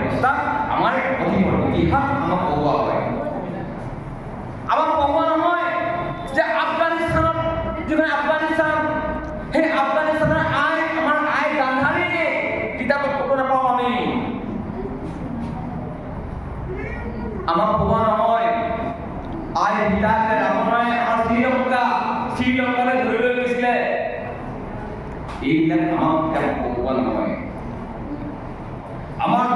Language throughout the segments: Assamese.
ব্যৱস্থা আমাৰ অতীতৰ ইতিহাস আমাক কোৱা হয়। আমাক কোৱা নহয় যে আফগানিস্তানত যিখন আফগানিস্তান সেই আফগানিস্তানৰ আমাৰ আই গান্ধাৰীয়ে কিতাপত ক'ব নাপাওঁ আমি। আমাক কোৱা নহয় আই পিতাকে ৰাৱণে আমাৰ শ্ৰীলংকালৈ ধৰি লৈ গৈছিলে। এইবিলাক আমাক কিতাপত কোৱা নহয়। আমাক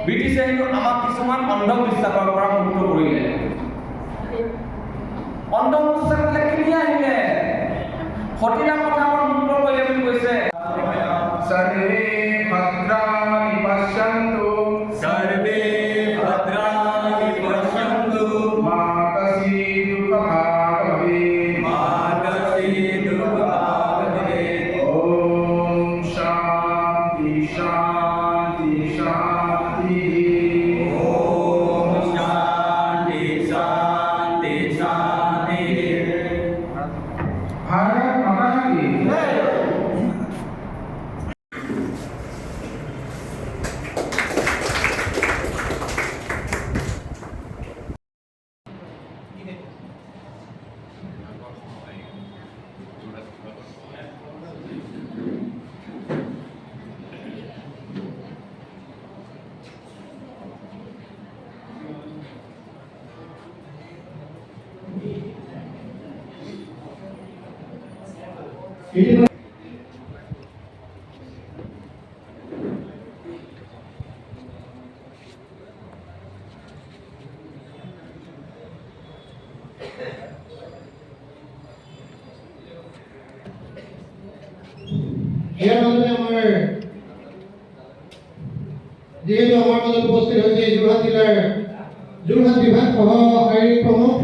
ব্ৰিটিছে কিন্তু আমাক কিছুমান অন্ধবিশ্বাসৰ পৰা মুক্ত কৰিলে। অন্ধবিশ্বাসবিলাক কেতিয়া আহিলে? সতীদাহ প্ৰথা মুক্ত কৰিলে বুলি কৈছে। सर्वे भद्राणि पश्यन्तु सर्वे भद्राणि पश्यन्तु मा कश्चित् दुःखभाग् भवेत् मा कश्चित् दुःखभाग् भवेत्। ॐ शान्ति शान्ति शान्तिः। ॐ शान्ति शान्ति शान्तिः। भारत माता की जय। ইয়াৰ মাজতে আমাৰ যিহেতু আমাৰ মাজত উপস্থিত হৈছে যোৰহাট জিলাৰ যোৰহাট বিভাগ সহ শাৰীৰিক প্ৰমুখ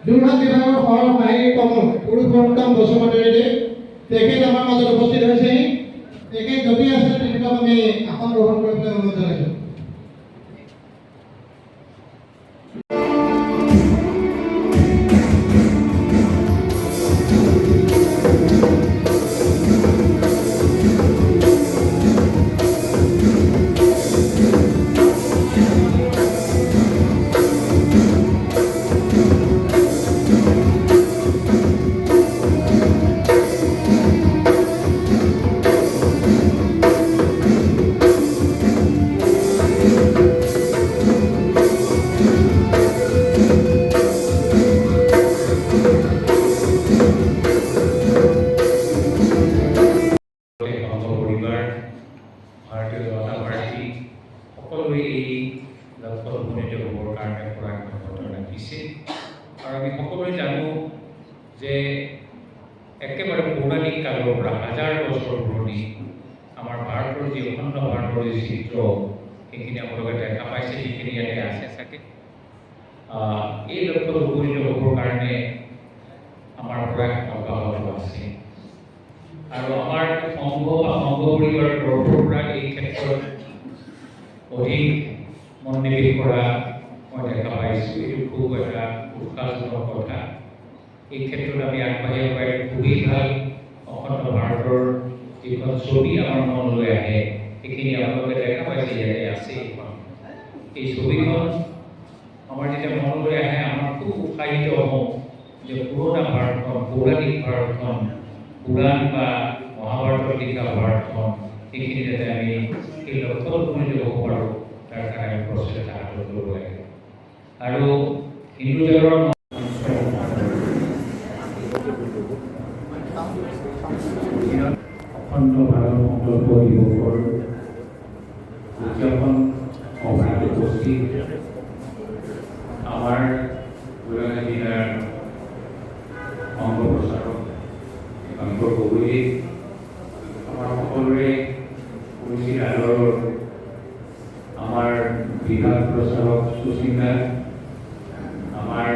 যোৰহাট বিভাগৰ সহ শাৰীৰিক প্ৰমুখ পুৰুষোত্তম বসুমতাৰী তেখেত আমাৰ মাজত উপস্থিত হৈছে। তেখেত যদি আছে তেখেতক আমি আসন গ্ৰহণ কৰিবলৈ অনুৰোধ জনাইছোঁ। ভাৰতীয় জনতা পাৰ্টি সকলোৱে এই লক্ষ্যত উপনীত হ'বৰ কাৰণে পৰামৰ্শ ৰাখিছে। আৰু আমি সকলোৱে জানো যে একেবাৰে পৌৰাণিক কালৰ পৰা হাজাৰ বছৰ পুৰণি আমাৰ ভাৰতৰ যি অখণ্ড ভাৰতৰ যি চিত্ৰ সেইখিনি আপোনালোকে দেখা পাইছে, সেইখিনি ইয়াতে আছে চাগে। এই লক্ষ্যত উপনীত হ'বৰ কাৰণে আমাৰ প্ৰয়াস অব্যাহত আছে। আৰু আমাৰ সংঘ বা সংঘ পৰিবাৰৰ তৰফৰ পৰা এই ক্ষেত্ৰত অধিক মনোনিৱেশ কৰা মই দেখা পাইছোঁ। এইটো খুব এটা উৎসাহজনক কথা। এই ক্ষেত্ৰত আমি আগবাঢ়িব পাৰিলে খুবেই ভাল। অখণ্ড ভাৰতৰ যিখন ছবি আমাৰ মনলৈ আহে সেইখিনি আপোনালোকে দেখা পাইছে, ইয়াতে আছে এইখন। এই ছবিখন আমাৰ যেতিয়া মনলৈ আহে আমাৰ খুব উৎসাহিত হওঁ যে পুৰণা ভাৰতখন, পৌৰাণিক ভাৰতখন, পুৰাণ বা মহাভাৰতৰ লিখা ভাৰতখন এইখিনি যাতে আমি এই লক্ষ্যত উপনীত হ'ব পাৰোঁ তাৰ কাৰণে আমি প্ৰচেষ্টা হাতত ল'ব লাগে। আৰু হিন্দু জগতৰ অখণ্ড ভাৰত সংকল্প দিৱসৰ উদযাপন সভাত উপস্থিত আমাৰ যোৰহাট জিলাৰ অংগ প্ৰচাৰক শংকৰ গগৈ, আমাৰ সকলোৰে পৰিচিত আদৰৰ আমাৰ বিভাগ প্ৰচাৰক সুচিন্তা, আমাৰ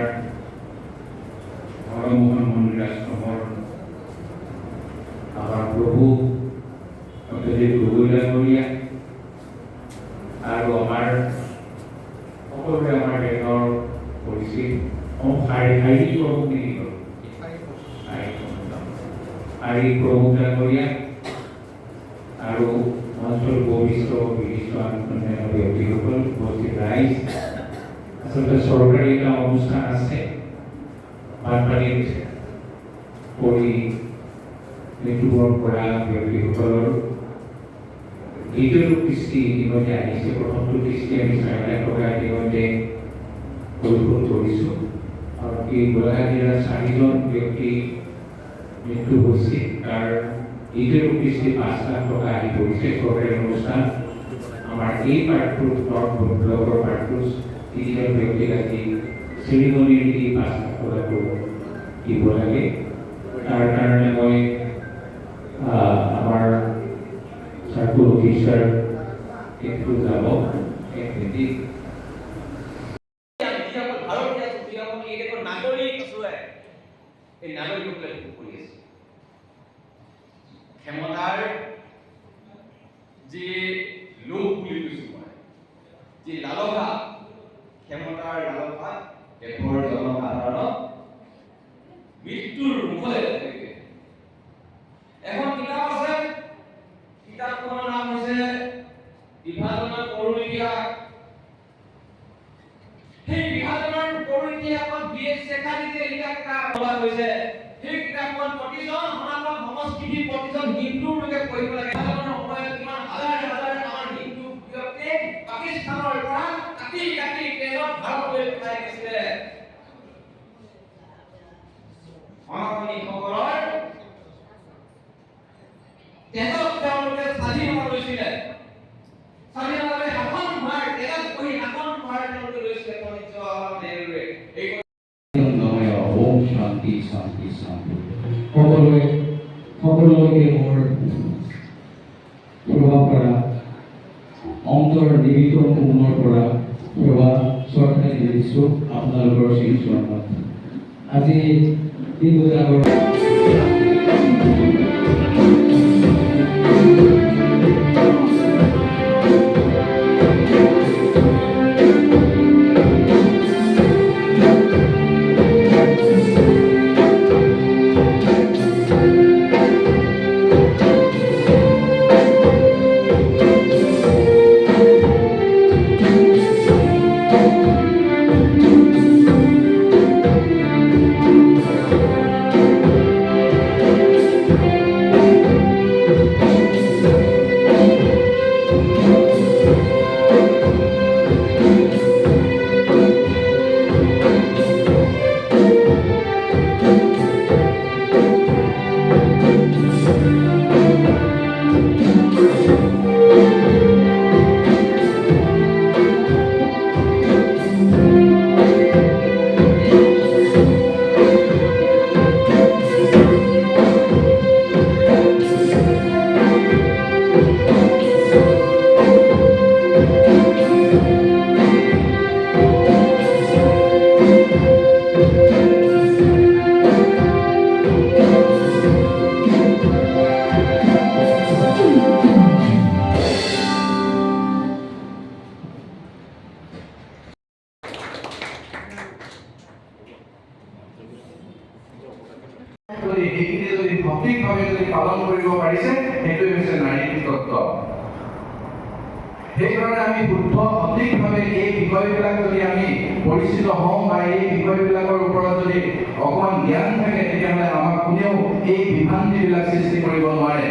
হৰমোহন মন্দিৰ আশ্ৰমৰ আমাৰ প্ৰভু সত্যজিৎ গগৈ ডাঙৰীয়া আৰু আমাৰ সকলোৰে আমাৰ দেশৰ পৰিচিত শাৰীৰিক প্ৰমুখ নেকি শাৰীৰিক প্ৰমুখ ডাঙৰীয়া আৰু মঞ্চ অঞ্চল বহিষ্ঠ বিশিষ্ট অন্যান্য ব্যক্তিসকল উপস্থিত ৰাইজ আচলতে চৰকাৰী এটা অনুষ্ঠান আছে বানপানীত পৰি মৃত্যুবৰণ কৰা ব্যক্তিসকলৰ দ্বিতীয়টো কিস্তি ইতিমধ্যে আহিছে প্ৰথমটো কিস্তি আমি 4 লাখ টকা ইতিমধ্যে পৰিশোধ কৰিছোঁ আৰু এই গোলাঘাট জিলাৰ 4জন ব্যক্তি মৃত্যু হৈছে তাৰ দ্বিতীয়টো কিস্তি 5 লাখ টকা আহি পৰিছে চৰকাৰী অনুষ্ঠান আমাৰ এই পাৰ্টটো নৰ্থ ব্লকৰ পাৰ্টটো 3জন ব্যক্তিক আজি চেৰিমনিৰ এই 5 লাখ টকাটো দিব লাগে তাৰ কাৰণে মই আমাৰ চাৰ্কুল অফিচাৰ কিন্তু যাব এক মিনিট নাগৰিক আছোৱাই এই নাগৰিকসকলে কৰি আছে ক্ষমতাৰ যি লোভ বুলি কৈছো মই যি লালসা ক্ষমতাৰ লালসা দেশৰ জনসাধাৰণক মৃত্যুৰ মুখলৈ থাকে এখন কিতাপ আছে কিতাপখনৰ নাম হৈছে বিভাজনৰ কৰুণ ইতিহাস সেই বিভাজনৰ কৰুণ ইতিহাসত বি.এছ. শেখাৰীয়ে লিখা কিতাপ হৈছে সেই কিতাপখন প্ৰতিজন সনাতন সংস্কৃতি প্ৰতিজন হিন্দুৰ লোকে পঢ়িব লাগে বিভাজনৰ সময়ত কিমান হাজাৰ হাজাৰ আমাৰ হিন্দু ব্যক্তি পাকিস্তানৰ পৰা কাটি কাটি ট্ৰেইনত ভাৰতলৈ পঠাই দিছিলে সনাতনীসকলৰ তেজত তেওঁলোকে স্বাধীনতা লৈছিলে স্বাধীনতাৰে শাসন হোৱাৰ তেজত পঢ়ি শাসন হোৱাৰ তেওঁলোকে লৈছিলে পণ্ডিত জৱাহৰলাল নেহৰুৱে এই ওম শান্তি শান্তি শান্তি সকলোকে মোৰ সেৱা কৰা অন্তৰ নিবিত মনৰ পৰা সেৱা শ্ৰদ্ধা দিছোঁ আপোনালোকৰ শ্ৰীচৰণত আজি দিনবিলাকৰ যদি সঠিকভাৱে যদি পালন কৰিব পাৰিছে সেইটোৱে হৈছে নাৰীৰ তত্ত্ব সেইকাৰণে আমি শুদ্ধ সঠিকভাৱে এই বিষয়বিলাক যদি আমি পৰিচিত হওঁ বা এই বিষয়বিলাকৰ ওপৰত যদি অকণমান জ্ঞান থাকে তেতিয়াহ'লে আমাক কোনেও এই বিভ্ৰান্তিবিলাক সৃষ্টি কৰিব নোৱাৰে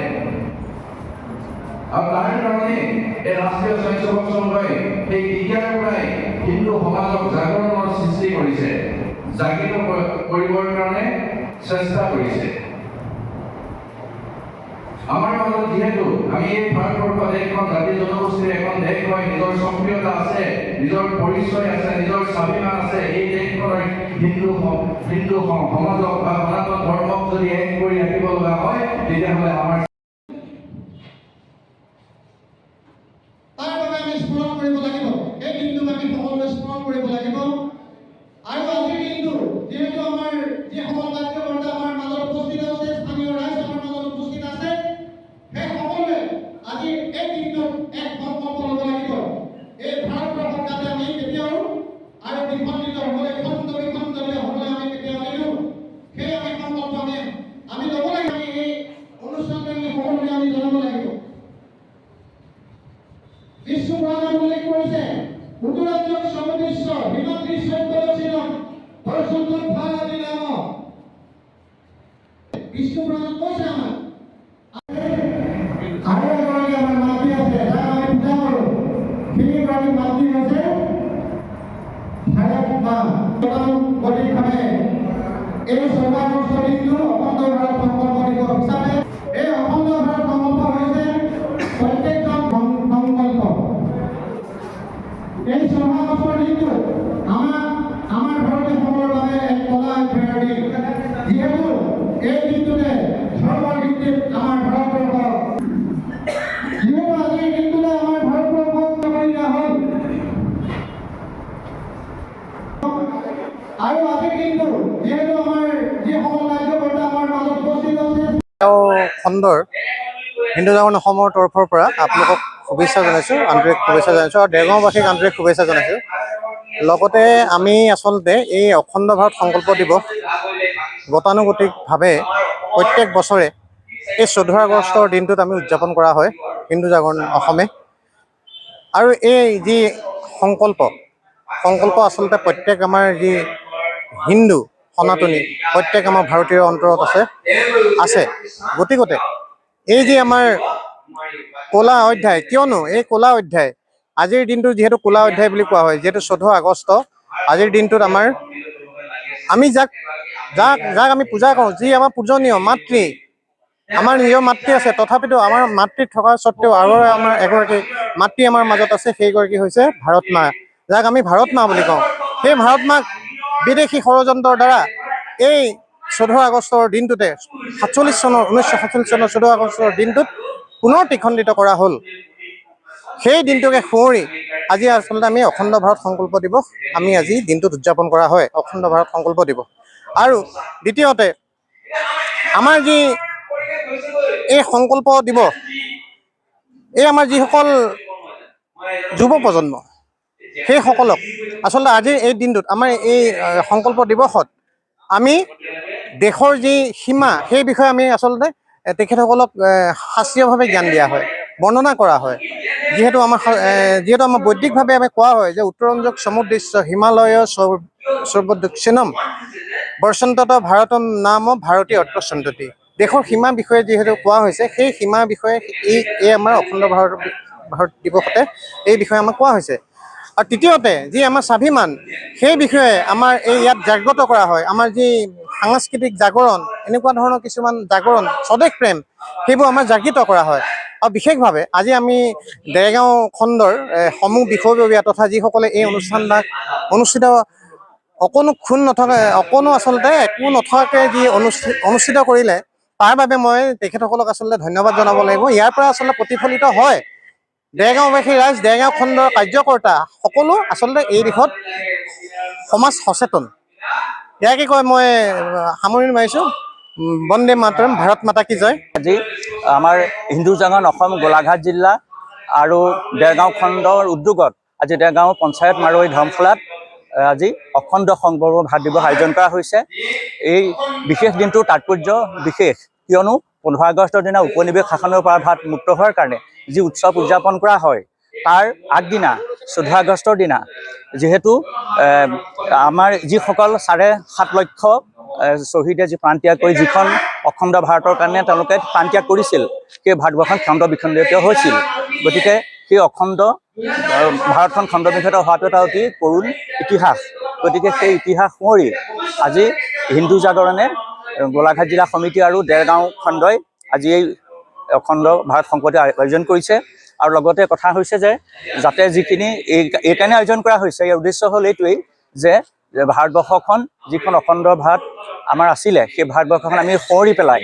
আৰু তাৰ কাৰণে এই ৰাষ্ট্ৰীয় স্বয়ংসেৱক সংঘই সেই তেতিয়াৰ পৰাই হিন্দু সমাজক জাগৰণৰ সৃষ্টি কৰিছে জাগৃত কৰিবৰ কাৰণে চেষ্টা কৰিছে আমাৰ মাজত যিহেতু আমি এই ভাৰতবৰ্ষ দেশখন জাতি জনগোষ্ঠীৰ এখন দেশ হয় নিজৰ স্বকীয়তা আছে নিজৰ পৰিচয় আছে নিজৰ স্বাভিমান আছে এই দেশখনৰ হিন্দু সমাজক বা সনাতন ধৰ্মক যদি এক কৰি ৰাখিব লগা হয় তেতিয়াহ'লে আমাৰ তাৰ বাবে আমি স্মৰণ কৰিব লাগিব এই দিনটোক আমি সকলোৱে স্মৰণ কৰিব লাগিব আৰু আজিৰ দিনটো যিহেতু আমাৰ যিসকল কাৰ্যকৰ্তা আমাৰ মাজত উপস্থিত আছে স্থানীয় ৰাইজ আমাৰ মাজত উপস্থিত আছে সেই সকলোৱে আজি এই দিনটোক এক সংকল্প ল'ব লাগিব এই ভাৰতবৰ্ষত যাতে আমি কেতিয়াও আৰু বিখণ্ডিত হ'বলৈ খণ্ডলৈ হ'বলৈ আমি কেতিয়াও নিদিওঁ সেই আমি সংকল্প আমি ল'ব লাগিব এই অনুষ্ঠানটো আমি সকলোৱে আমি জনাব লাগিব বিষ্ণুপুৰাণে উল্লেখ কৰেছে উত্তৰাঞ্চল সমুদ্ৰেশ্ব হিমাদ্ৰি সৌন্দৰ্যশীলম হৰসুন্দৰ ভাগাদি নাম বিষ্ণুপুৰাণ কৈছে আমাৰ আৰু এগৰাকী আমাৰ মাতৃ আছে যাক আমি পূজা কৰোঁ সেইগৰাকী মাতৃ হৈছে ভাৰত মা গতিকে এই সৰ্বাগ্ৰস্ত দিনটো অখণ্ড ভাৰত সংকল্প দিৱস হিচাপে এই অখণ্ড ভাৰত সংকল্প হৈছে প্ৰত্যেকজন সংকল্প এই সৰ্বাগ্ৰস্ত দিনটো আমাৰ ভাৰতীয়সকলৰ বাবে এক কলা অধ্যয়নৰ দিন যিহেতু এই দিনটোতে ধৰ্মৰ ভিত্তিত আমাৰ ভাৰতবৰ্ষ যিহেতু আজিৰ দিনটোতে আমাৰ ভাৰতবৰ্ষক কৰি দিয়া হ'ল আৰু আজিৰ দিনটো যিহেতু আমাৰ যিসকল ৰাজ্যকৰ্তা আমাৰ মাজত উপস্থিত আছে খণ্ডৰ হিন্দু জাগৰণ অসমৰ তৰফৰ পৰা আপোনালোকক শুভেচ্ছা জনাইছোঁ, আন্তৰিক শুভেচ্ছা জনাইছোঁ আৰু দেৰগাঁওবাসীক আন্তৰিক শুভেচ্ছা জনাইছোঁ। লগতে আমি আচলতে এই অখণ্ড ভাৰত সংকল্প দিৱস গতানুগতিকভাৱে প্ৰত্যেক বছৰে এই 14 আগষ্টৰ দিনটোত আমি উদযাপন কৰা হয় হিন্দু জাগৰণ অসমে। আৰু এই যি সংকল্প আচলতে প্ৰত্যেক আমাৰ যি হিন্দু সনাতনী প্ৰত্যেক আমাৰ ভাৰতীয় অন্তৰত আছে। গতিকতে এই যি আমাৰ ক'লা অধ্যায়, কিয়নো এই ক'লা অধ্যায় আজিৰ দিনটো যিহেতু ক'লা অধ্যায় বুলি কোৱা হয়, যিহেতু 14 আগষ্ট আজিৰ দিনটোত আমি যাক আমি পূজা কৰোঁ, যি আমাৰ পূজনীয় মাতৃ, আমাৰ নিজৰ মাতৃ আছে, তথাপিতো আমাৰ মাতৃ থকা স্বত্বেও আৰু আমাৰ এগৰাকী মাতৃ আমাৰ মাজত আছে, সেইগৰাকী হৈছে ভাৰত মা, যাক আমি ভাৰত মা বুলি কওঁ। সেই ভাৰত মাক বিদেশী ষড়যন্ত্ৰৰ দ্বাৰা এই 14 আগষ্টৰ দিনটোতে 1947 চনৰ 14 আগষ্টৰ দিনটোত পুনৰ ত্ৰিখণ্ডিত কৰা হ'ল। সেই দিনটোকে সুঁৱৰি আজি আচলতে আমি অখণ্ড ভাৰত সংকল্প দিৱস আমি আজি দিনটোত উদযাপন কৰা হয়, অখণ্ড ভাৰত সংকল্প দিৱস। আৰু দ্বিতীয়তে আমাৰ যি এই সংকল্প দিৱস, এই আমাৰ যিসকল যুৱ প্ৰজন্ম সেইসকলক আচলতে আজিৰ এই দিনটোত আমাৰ এই সংকল্প দিৱসত আমি দেশৰ যি সীমা সেই বিষয়ে আমি আচলতে তেখেতসকলক শাস্ত্ৰীয়ভাৱে জ্ঞান দিয়া হয়, বৰ্ণনা কৰা হয়। যিহেতু আমাৰ বৈদিকভাৱে আমি কোৱা হয় যে উত্তৰঞ্জক সমুদ্ৰস্য হিমালয় সৰ্বদক্ষিণম বৰ্ষন্তত ভাৰতম নাম ভাৰতীয় অৰ্থসন্ততি। দেশৰ সীমা বিষয়ে যিহেতু কোৱা হৈছে, সেই সীমা বিষয়ে এই আমাৰ অখণ্ড ভাৰত দিৱসতে এই বিষয়ে আমাক কোৱা হৈছে। আৰু তৃতীয়তে যি আমাৰ স্বাভিমান, সেই বিষয়ে আমাৰ এই ইয়াত জাগ্ৰত কৰা হয়। আমাৰ যি সাংস্কৃতিক জাগৰণ, এনেকুৱা ধৰণৰ কিছুমান জাগৰণ, স্বদেশ প্ৰেম, সেইবোৰ আমাৰ জাগৃত কৰা হয়। আৰু বিশেষভাৱে আজি আমি দেৰগাঁও খণ্ডৰ সমূহ বিষয়ববীয়া তথা যিসকলে এই অনুষ্ঠানভাগ অনুষ্ঠিত অকণো খুন নথকা, অকণো আচলতে একো নথকাকৈ যি অনুষ্ঠিত কৰিলে, তাৰ বাবে মই তেখেতসকলক আচলতে ধন্যবাদ জনাব লাগিব। ইয়াৰ পৰা আচলতে প্ৰতিফলিত হয় দেৰগাঁওবাসী ৰাইজ, দেৰগাঁও খণ্ডৰ কাৰ্যকৰ্তা সকলো আচলতে এই দিশত সমাজ সচেতন। ইয়াকে কৈ মই সামৰণি মাৰিছোঁ। বন্দে মাতৰম, ভাৰত মাতা কি জয়। আজি আমাৰ হিন্দু জাগৰণ অসম গোলাঘাট জিলা আৰু দেৰগাঁও খণ্ডৰ উদ্যোগত আজি দেৰগাঁও পঞ্চায়ত মাৰৈ ধৰ্মশালাত আজি অখণ্ড সংকল্প ভাৰত দিৱস আয়োজন কৰা হৈছে। এই বিশেষ দিনটোৰ তাৎপৰ্য বিশেষ, কিয়নো 15 আগষ্টৰ দিনা উপনিৱেশ শাসনৰ পৰা ভাৰত মুক্ত হোৱাৰ কাৰণে যি উৎসৱ উদযাপন কৰা হয়, তাৰ আগদিনা 14 আগষ্টৰ দিনা যিহেতু আমাৰ যিসকল 7.5 লক্ষ শ্বহীদে যি প্ৰাণত্যাগ কৰি যিখন অখণ্ড ভাৰতৰ কাৰণে তেওঁলোকে প্ৰাণত্যাগ কৰিছিল, সেই ভাৰতবৰ্ষখন খণ্ড বিখণ্ডিত হৈছিল। গতিকে সেই অখণ্ড ভাৰতখন খণ্ড বিখণ্ডিত হোৱাটো এটা অতি কৰুণ ইতিহাস। গতিকে সেই ইতিহাস সুঁৱৰি আজি হিন্দু জাগৰণে গোলাঘাট জিলা সমিতি আৰু দেৰগাঁও খণ্ডই আজি এই অখণ্ড ভাৰত সংকল্প আয়োজন কৰিছে। আৰু লগতে কথা হৈছে যে যাতে যিখিনি এই কাৰণে আয়োজন কৰা হৈছে, ইয়াৰ উদ্দেশ্য হ'ল এইটোৱেই যে ভাৰতবৰ্ষখন যিখন অখণ্ড ভাৰত আমাৰ আছিলে, সেই ভাৰতবৰ্ষখন আমি সোঁৱৰি পেলাই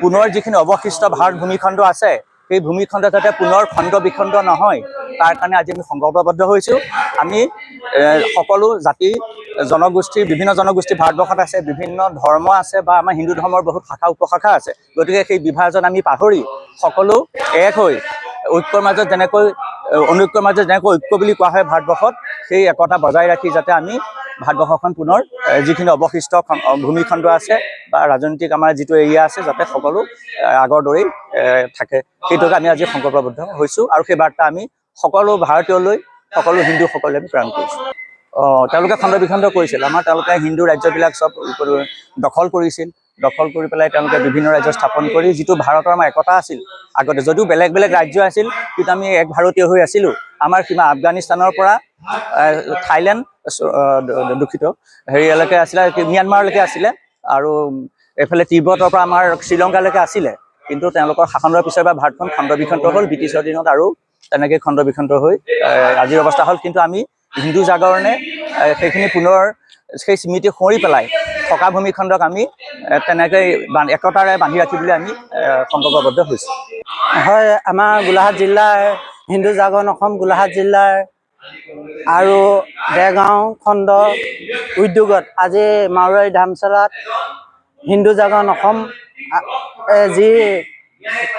পুনৰ যিখিনি অৱশিষ্ট ভাৰত ভূমিখণ্ড আছে, সেই ভূমিখণ্ড যাতে পুনৰ খণ্ড বিখণ্ড নহয়, তাৰ কাৰণে আজি আমি সংকল্পবদ্ধ হৈছোঁ। আমি সকলো জাতি জনগোষ্ঠীৰ, বিভিন্ন জনগোষ্ঠী ভাৰতবৰ্ষত আছে, বিভিন্ন ধৰ্ম আছে বা আমাৰ হিন্দু ধৰ্মৰ বহুত শাখা উপশাখা আছে। গতিকে সেই বিভাজন আমি পাহৰি সকলো এক হৈ ঐক্যৰ মাজত যেনেকৈ অনৈক্যৰ মাজত যেনেকৈ ঐক্য বুলি কোৱা হয় ভাৰতবৰ্ষত, সেই একতা বজাই ৰাখি যাতে আমি ভাৰতবৰ্ষখন পুনৰ যিখিনি অৱশিষ্ট ভূমিখণ্ড আছে বা ৰাজনৈতিক আমাৰ যিটো এৰিয়া আছে, যাতে সকলো আগৰ দৰেই থাকে, সেইটোকে আমি আজি সংকল্পবদ্ধ হৈছোঁ। আৰু সেই বাৰ্তা আমি সকলো ভাৰতীয়লৈ সকলো হিন্দুসকলে প্ৰেৰণ কৰিছোঁ। তেওঁলোকে খণ্ড বিখণ্ড কৰিছিল। তেওঁলোকে হিন্দু ৰাজ্যবিলাক চব দখল কৰিছিল। দখল কৰি পেলাই তেওঁলোকে বিভিন্ন ৰাজ্য স্থাপন কৰি যিটো ভাৰতৰ আমাৰ একতা আছিল আগতে, যদিও বেলেগ বেলেগ ৰাজ্য আছিল কিন্তু আমি এক ভাৰতীয় হৈ আছিলোঁ। আমাৰ সীমা আফগানিস্তানৰ পৰা থাইলেণ্ড দুখিত হেৰিয়ালৈকে আছিলে, ম্যানমাৰলৈকে আছিলে, আৰু এইফালে তিব্বতৰ পৰা আমাৰ শ্ৰীলংকালৈকে আছিলে। কিন্তু তেওঁলোকৰ শাসনৰ পিছত বা ভাৰতখন খণ্ড বিখণ্ড হ'ল ব্ৰিটিছৰ দিনত, আৰু তেনেকৈ খণ্ড বিখণ্ড হৈ আজিৰ অৱস্থা হ'ল। কিন্তু আমি হিন্দু জাগৰণে সেইখিনি পুনৰ সেই স্মৃতি সোঁৱৰি পেলাই থকা ভূমিখণ্ডক আমি তেনেকৈ একতাৰে বান্ধি ৰাখিবলৈ আমি সংকল্পবদ্ধ হৈছোঁ। হয়, আমাৰ গোলাঘাট জিলাৰ হিন্দু জাগৰণ অসম গোলাঘাট জিলাৰ আৰু দেৰগাঁও খণ্ড উদ্যোগত আজি মাৰোৱাৰী ধামচলাত হিন্দু জাগৰণ অসম যি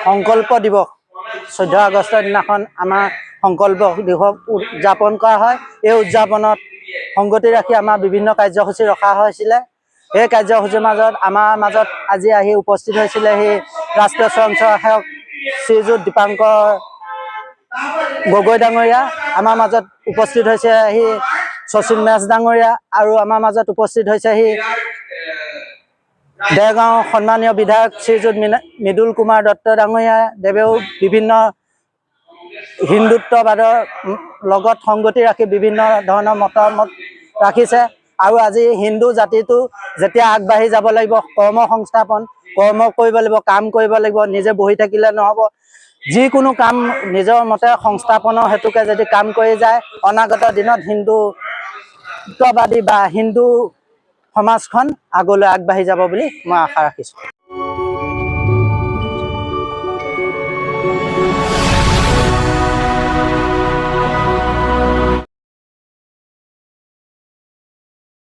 সংকল্প দিৱস 14 আগষ্টৰ দিনাখন আমাৰ সংকল্প দিৱস উদযাপন কৰা হয়। এই উদযাপনত সংগতি ৰাখি আমাৰ বিভিন্ন কাৰ্যসূচী ৰখা হৈছিলে। এই কাৰ্যসূচীৰ মাজত আমাৰ মাজত আজি আহি উপস্থিত হৈছিলে সেই ৰাষ্ট্ৰীয় স্বয়ংসেৱক শ্ৰীযুত দীপাংকৰ গগৈ ডাঙৰীয়া, আমাৰ মাজত উপস্থিত হৈছে সি শচীন মেচ ডাঙৰীয়া, আৰু আমাৰ মাজত উপস্থিত হৈছে সি দেৰগাঁও সন্মানীয় বিধায়ক শ্ৰীযুত মৃদুল কুমাৰ দত্ত ডাঙৰীয়া দেৱেও বিভিন্ন হিন্দুত্ববাদৰ লগত সংগতি ৰাখি বিভিন্ন ধৰণৰ মতামত ৰাখিছে। আৰু আজি হিন্দু জাতিটো যেতিয়া আগবাঢ়ি যাব লাগিব, কৰ্ম সংস্থাপন কৰ্ম কৰিব লাগিব, কাম কৰিব লাগিব, নিজে বহি থাকিলে নহ'ব। যিকোনো কাম নিজৰ মতে সংস্থাপনৰ হেতুকে যদি কাম কৰি যায়, অনাগত দিনত হিন্দুত্ববাদী বা হিন্দু সমাজখন আগলৈ আগবাঢ়ি যাব বুলি মই আশা ৰাখিছোঁ।